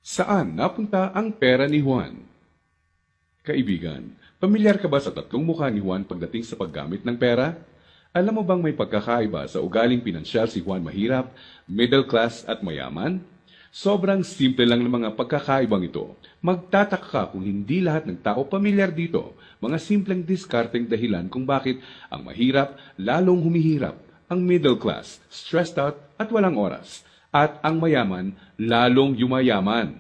Saan napunta ang pera ni Juan? Kaibigan, pamilyar ka ba sa tatlong mukha ni Juan pagdating sa paggamit ng pera? Alam mo bang may pagkakaiba sa ugaling pinansyal si Juan mahirap, middle class at mayaman? Sobrang simple lang ng mga pagkakaibang ito. Magtataka ka kung hindi lahat ng tao pamilyar dito. Mga simpleng diskarteng dahilan kung bakit ang mahirap lalong humihirap, ang middle class stressed out at walang oras, at ang mayaman lalong yumayaman.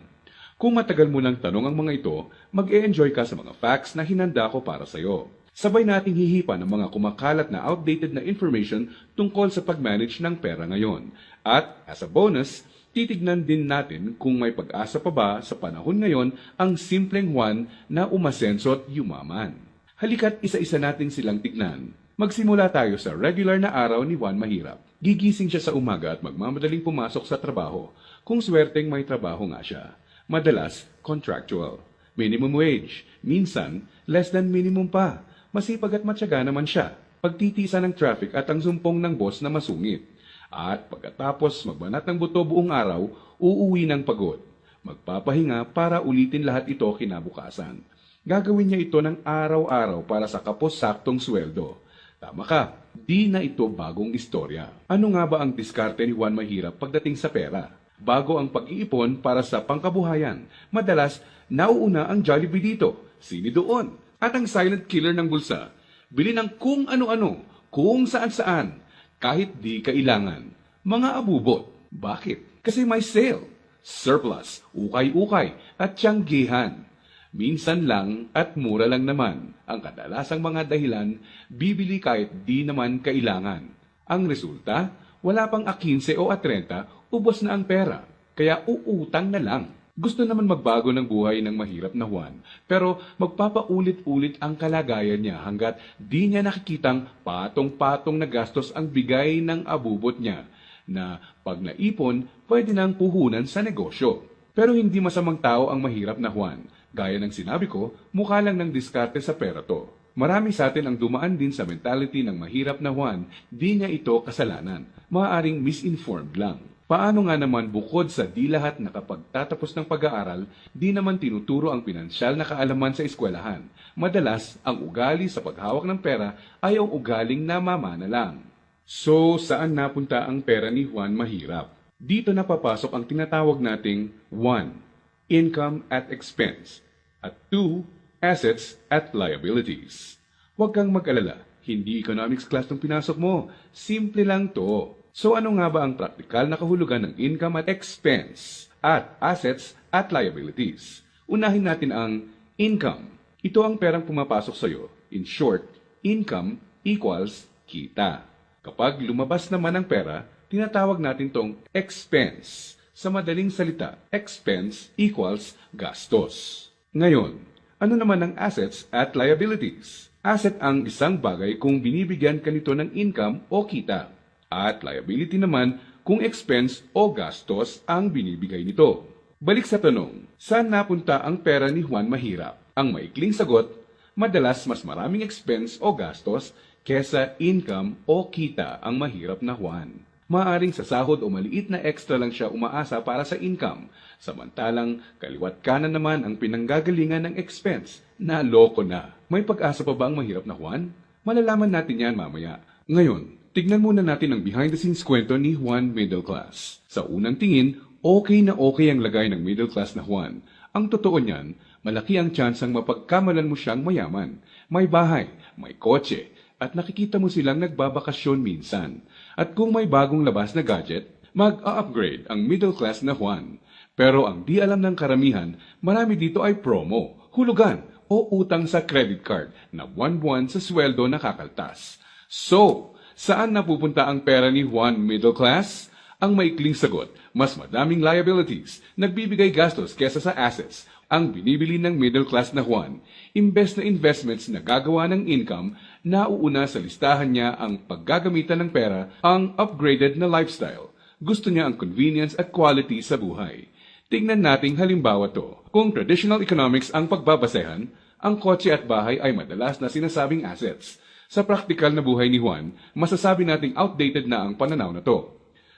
Kung matagal mo nang tanong ang mga ito, mag-e-enjoy ka sa mga facts na hinanda ko para sa iyo. Sabay nating hihipan ang mga kumakalat na outdated na information tungkol sa pag-manage ng pera ngayon. At as a bonus, titignan din natin kung may pag-asa pa ba sa panahon ngayon ang simpleng Juan na umasenso at yumaman. Halika't isa-isa natin silang tignan. Magsimula tayo sa regular na araw ni Juan Mahirap. Gigising siya sa umaga at magmamadaling pumasok sa trabaho, kung swerteng may trabaho nga siya. Madalas, contractual. Minimum wage. Minsan, less than minimum pa. Masipag at matyaga naman siya. Pagtitisa ng traffic at ang sumpong ng boss na masungit. At pagkatapos magbanat ng buto buong araw, uuwi ng pagod. Magpapahinga para ulitin lahat ito kinabukasan. Gagawin niya ito ng araw-araw para sa kapos-saktong sweldo. Tama ka, di na ito bagong istorya. Ano nga ba ang diskarte ni Juan Mahirap pagdating sa pera? Bago ang pag-iipon para sa pangkabuhayan, madalas nauuna ang Jollibee dito, sini doon, at ang silent killer ng bulsa. Bili ng kung ano-ano, kung saan-saan, kahit di kailangan. Mga abubot. Bakit? Kasi may sale, surplus, ukay-ukay, at tiyanggihan. Minsan lang at mura lang naman. Ang kadalasang mga dahilan, bibili kahit di naman kailangan. Ang resulta, wala pang A15 o A30, ubos na ang pera. Kaya uutang na lang. Gusto naman magbago ng buhay ng mahirap na Juan, pero magpapaulit-ulit ang kalagayan niya hanggat di niya nakikitang patong-patong na gastos ang bigay ng abubot niya, na pag naipon, pwede nang puhunan sa negosyo. Pero hindi masamang tao ang mahirap na Juan. Gaya ng sinabi ko, mukha lang ng diskarte sa pera to. Marami sa atin ang dumaan din sa mentality ng mahirap na Juan, di niya ito kasalanan. Maaaring misinformed lang. Paano nga naman bukod sa di lahat nakapagtatapos ng pag-aaral, di naman tinuturo ang pinansyal na kaalaman sa eskwelahan. Madalas, ang ugali sa paghawak ng pera ay ang ugaling namamana lang. So, saan napunta ang pera ni Juan Mahirap? Dito napapasok ang tinatawag nating 1. Income at expense. At 2. Assets at liabilities. Huwag kang mag-alala, hindi economics class ng pinasok mo. Simple lang to. So ano nga ba ang praktikal na kahulugan ng income at expense at assets at liabilities? Unahin natin ang income. Ito ang perang pumapasok sa iyo. In short, income equals kita. Kapag lumabas naman ang pera, tinatawag natin tong expense. Sa madaling salita, expense equals gastos. Ngayon, ano naman ang assets at liabilities? Asset ang isang bagay kung binibigyan ka nito ng income o kita. At liability naman kung expense o gastos ang binibigay nito. Balik sa tanong, saan napunta ang pera ni Juan Mahirap? Ang maikling sagot, madalas mas maraming expense o gastos kesa income o kita ang mahirap na Juan. Maaring sa sahod o maliit na extra lang siya umaasa para sa income, samantalang kaliwat kanan naman ang pinanggagalingan ng expense. Naloko na. May pag-asa pa ba ang mahirap na Juan? Malalaman natin yan mamaya. Ngayon, tignan muna natin ang behind-the-scenes kwento ni Juan Middle Class. Sa unang tingin, okay na okay ang lagay ng middle class na Juan. Ang totoo niyan, malaki ang tsansang mapagkamalan mo siyang mayaman. May bahay, may kotse, at nakikita mo silang nagbabakasyon minsan. At kung may bagong labas na gadget, mag-a-upgrade ang middle class na Juan. Pero ang di alam ng karamihan, marami dito ay promo, hulugan, o utang sa credit card na buwan-buwan sa sweldo nakakaltas. So, saan napupunta ang pera ni Juan Middle Class? Ang maikling sagot, mas madaming liabilities, nagbibigay gastos kesa sa assets, ang binibili ng middle class na Juan. Imbes na investments na gagawa ng income, nauuna sa listahan niya ang paggagamitan ng pera, ang upgraded na lifestyle. Gusto niya ang convenience at quality sa buhay. Tingnan nating halimbawa to. Kung traditional economics ang pagbabasehan, ang kotse at bahay ay madalas na sinasabing assets. Sa praktikal na buhay ni Juan, masasabi nating outdated na ang pananaw na to.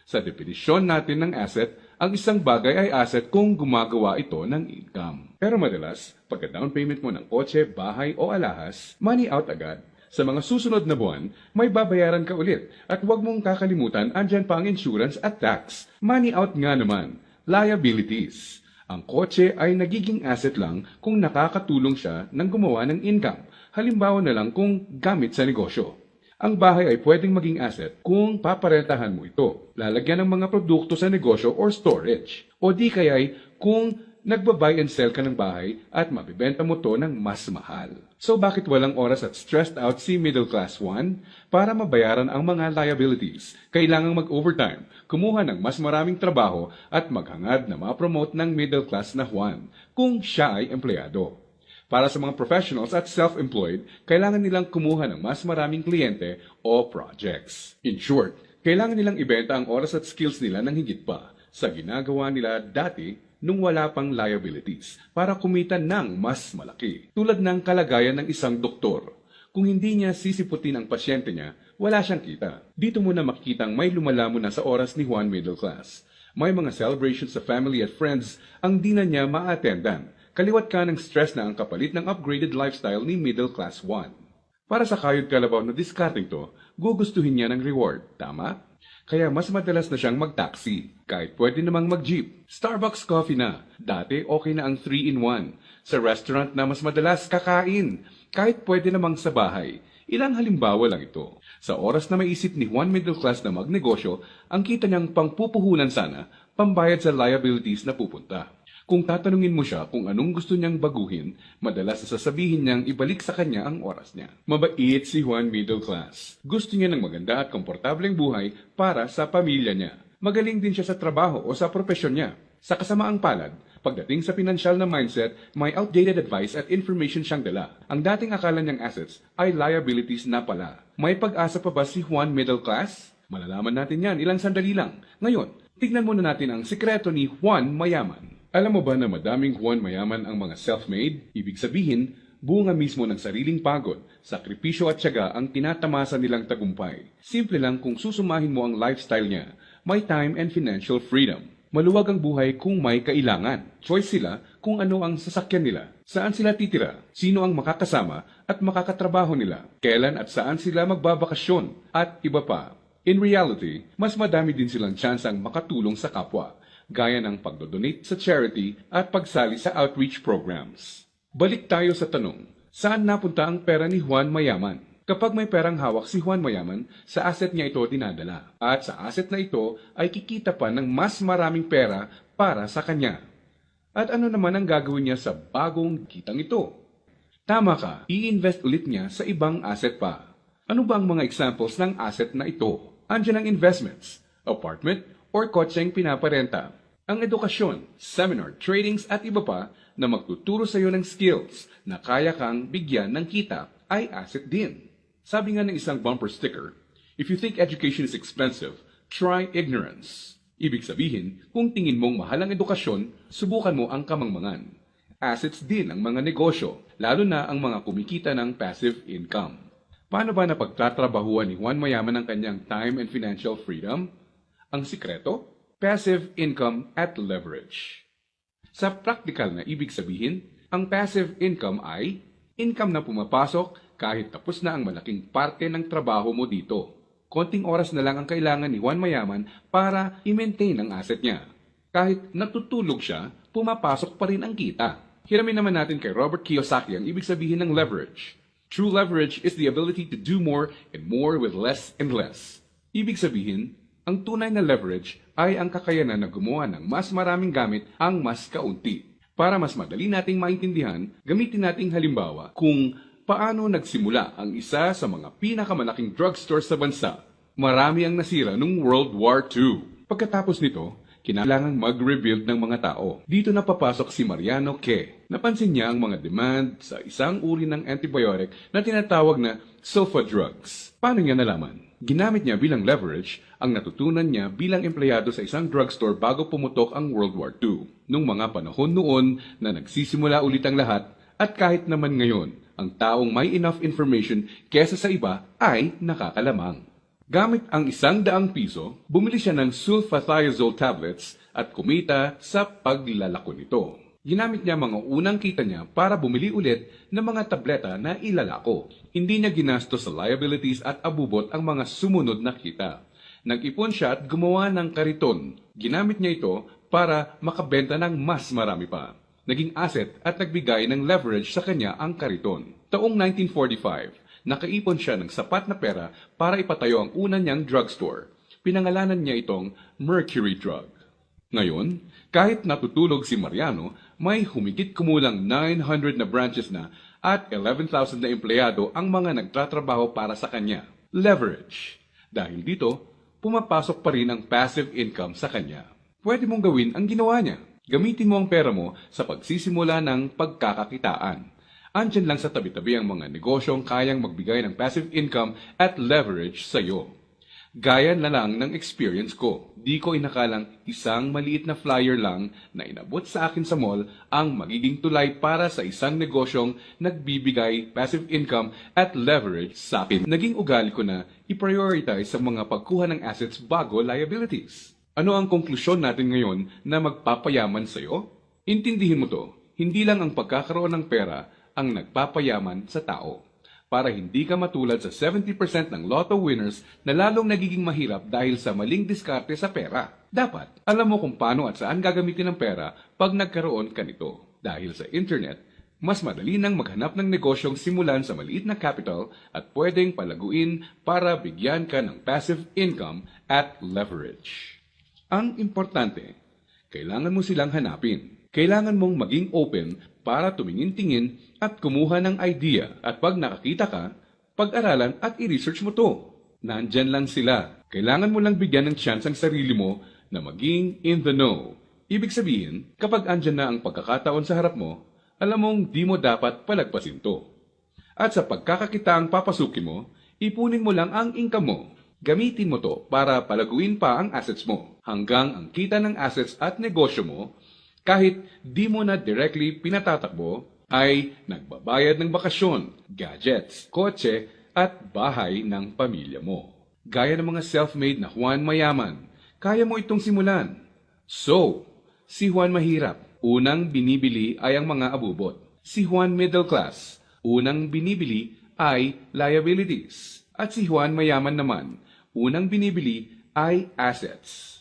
Sa definisyon natin ng asset, ang isang bagay ay asset kung gumagawa ito ng income. Pero madalas, pagka down payment mo ng kotse, bahay o alahas, money out agad. Sa mga susunod na buwan, may babayaran ka ulit at huwag mong kakalimutan andyan pa ang insurance at tax. Money out nga naman, liabilities. Ang kotse ay nagiging asset lang kung nakakatulong siya ng gumawa ng income. Halimbawa na lang kung gamit sa negosyo. Ang bahay ay pwedeng maging asset kung paparentahan mo ito, lalagyan ng mga produkto sa negosyo or storage. O di kaya'y kung nagba-buy and sell ka ng bahay at mabibenta mo to ng mas mahal. So bakit walang oras at stressed out si Middle Class 1? Para mabayaran ang mga liabilities, kailangang mag-overtime, kumuha ng mas maraming trabaho at maghangad na ma-promote ng middle class na Juan kung siya ay empleyado. Para sa mga professionals at self-employed, kailangan nilang kumuha ng mas maraming kliyente o projects. In short, kailangan nilang ibenta ang oras at skills nila ng higit pa sa ginagawa nila dati nung wala pang liabilities para kumita ng mas malaki. Tulad ng kalagayan ng isang doktor. Kung hindi niya sisiputin ang pasyente niya, wala siyang kita. Dito mo na makikitang may lumalamon na sa oras ni Juan Middle Class. May mga celebrations sa family at friends ang di na niya ma-attendan. Kaliwat ka ng stress na ang kapalit ng upgraded lifestyle ni Middle Class 1. Para sa kayod kalabaw na discarding to, gugustuhin niya ng reward, tama? Kaya mas madalas na siyang mag-taxi, kahit pwede namang mag-jeep. Starbucks coffee na, dati okay na ang 3-in-1. Sa restaurant na mas madalas kakain, kahit pwede namang sa bahay. Ilang halimbawa lang ito. Sa oras na maisip ni Juan Middle Class na magnegosyo, ang kita niyang pangpupuhunan sana, pambayad sa liabilities na pupunta. Kung tatanungin mo siya kung anong gusto niyang baguhin, madalas sasabihin niyang ibalik sa kanya ang oras niya. Mabait si Juan Middle Class. Gusto niya ng maganda at komportableng buhay para sa pamilya niya. Magaling din siya sa trabaho o sa propesyon niya. Sa kasamaang palad, pagdating sa pinansyal na mindset, may outdated advice at information siyang dala. Ang dating akala niyang assets ay liabilities na pala. May pag-asa pa ba si Juan Middle Class? Malalaman natin yan ilang sandali lang. Ngayon, tignan muna natin ang sikreto ni Juan Mayaman. Alam mo ba na madaming Juan Mayaman ang mga self-made? Ibig sabihin, bunga mismo ng sariling pagod, sakripisyo at tiyaga ang tinatamasa nilang tagumpay. Simple lang kung susumahin mo ang lifestyle niya, may time and financial freedom. Maluwag ang buhay kung may kailangan. Choice sila kung ano ang sasakyan nila, saan sila titira, sino ang makakasama at makakatrabaho nila, kailan at saan sila magbabakasyon, at iba pa. In reality, mas madami din silang tsansang makatulong sa kapwa, gaya ng pagdodonate sa charity at pagsali sa outreach programs. Balik tayo sa tanong, saan napunta ang pera ni Juan Mayaman? Kapag may perang hawak si Juan Mayaman, sa asset niya ito dinadala. At sa asset na ito ay kikita pa ng mas maraming pera para sa kanya. At ano naman ang gagawin niya sa bagong kitang ito? Tama ka, i-invest ulit niya sa ibang asset pa. Ano ba ang mga examples ng asset na ito? Andiyan ang investments, apartment, or kotseng pinaparenta. Ang edukasyon, seminar, tradings at iba pa na magtuturo sa iyo ng skills na kaya kang bigyan ng kita ay asset din. Sabi nga ng isang bumper sticker, if you think education is expensive, try ignorance. Ibig sabihin, kung tingin mong mahal ang edukasyon, subukan mo ang kamangmangan. Assets din ang mga negosyo, lalo na ang mga kumikita ng passive income. Paano ba napagtatrabahuan ni Juan Mayaman ang kanyang time and financial freedom? Ang sikreto? Passive income at leverage. Sa practical na ibig sabihin, ang passive income ay income na pumapasok kahit tapos na ang malaking parte ng trabaho mo dito. Konting oras na lang ang kailangan ni Juan Mayaman para i-maintain ang asset niya. Kahit natutulog siya, pumapasok pa rin ang kita. Hiramin naman natin kay Robert Kiyosaki ang ibig sabihin ng leverage. True leverage is the ability to do more and more with less and less. Ibig sabihin, ang tunay na leverage ay ang kakayanan na gumawa ng mas maraming gamit ang mas kaunti. Para mas madali nating maintindihan, gamitin nating halimbawa kung paano nagsimula ang isa sa mga pinakamalaking drugstore sa bansa. Marami ang nasira noong World War II. Pagkatapos nito, kinailangang mag-rebuild ng mga tao. Dito na papasok si Mariano K. Napansin niya ang mga demand sa isang uri ng antibiotic na tinatawag na sulfa drugs. Paano niya nalaman? Ginamit niya bilang leverage ang natutunan niya bilang empleyado sa isang drugstore bago pumutok ang World War II. Nung mga panahon noon na nagsisimula ulit ang lahat at kahit naman ngayon, ang taong may enough information kesa sa iba ay nakakalamang. Gamit ang 100 piso, bumili siya ng sulfathiazole tablets at kumita sa paglalako nito. Ginamit niya mga unang kita niya para bumili ulit ng mga tableta na ilalako. Hindi niya ginastos sa liabilities at abubot ang mga sumunod na kita. Nag-ipon siya at gumawa ng kariton. Ginamit niya ito para makabenta ng mas marami pa. Naging asset at nagbigay ng leverage sa kanya ang kariton. Taong 1945, nakaipon siya ng sapat na pera para ipatayo ang una niyang drugstore. Pinangalanan niya itong Mercury Drug. Ngayon, kahit natutulog si Mariano, may humigit kumulang 900 na branches na at 11,000 na empleyado ang mga nagtatrabaho para sa kanya. Leverage. Dahil dito, pumapasok pa rin ang passive income sa kanya. Pwede mong gawin ang ginawa niya. Gamitin mo ang pera mo sa pagsisimula ng pagkakakitaan. Andyan lang sa tabi-tabi ang mga negosyong kayang magbigay ng passive income at leverage sa iyo. Gaya na lang ng experience ko. Di ko inakalang isang maliit na flyer lang na inabot sa akin sa mall ang magiging tulay para sa isang negosyong nagbibigay passive income at leverage sa akin. Naging ugali ko na i-prioritize sa mga pagkuha ng assets bago liabilities. Ano ang konklusyon natin ngayon na magpapayaman sa iyo? Intindihin mo to, hindi lang ang pagkakaroon ng pera ang nagpapayaman sa tao. Para hindi ka matulad sa 70% ng lotto winners na lalong nagiging mahirap dahil sa maling diskarte sa pera. Dapat, alam mo kung paano at saan gagamitin ang pera pag nagkaroon ka nito. Dahil sa internet, mas madali nang maghanap ng negosyong simulan sa maliit na capital at pwedeng palaguin para bigyan ka ng passive income at leverage. Ang importante, kailangan mo silang hanapin. Kailangan mong maging open para tumingin-tingin at kumuha ng idea at pag nakakita ka, pag-aralan at i-research mo to. Nandyan lang sila. Kailangan mo lang bigyan ng chance ang sarili mo na maging in the know. Ibig sabihin, kapag andyan na ang pagkakataon sa harap mo, alam mong di mo dapat palagpasin to. At sa pagkakakita ang papasukin mo, ipunin mo lang ang income mo. Gamitin mo to para palaguin pa ang assets mo hanggang ang kita ng assets at negosyo mo kahit di mo na directly pinatatakbo ay nagbabayad ng bakasyon, gadgets, kotse at bahay ng pamilya mo. Gaya ng mga self-made na Juan Mayaman, kaya mo itong simulan. So, si Juan Mahirap, unang binibili ay ang mga abubot. Si Juan Middle Class, unang binibili ay liabilities. At si Juan Mayaman naman, unang binibili ay assets.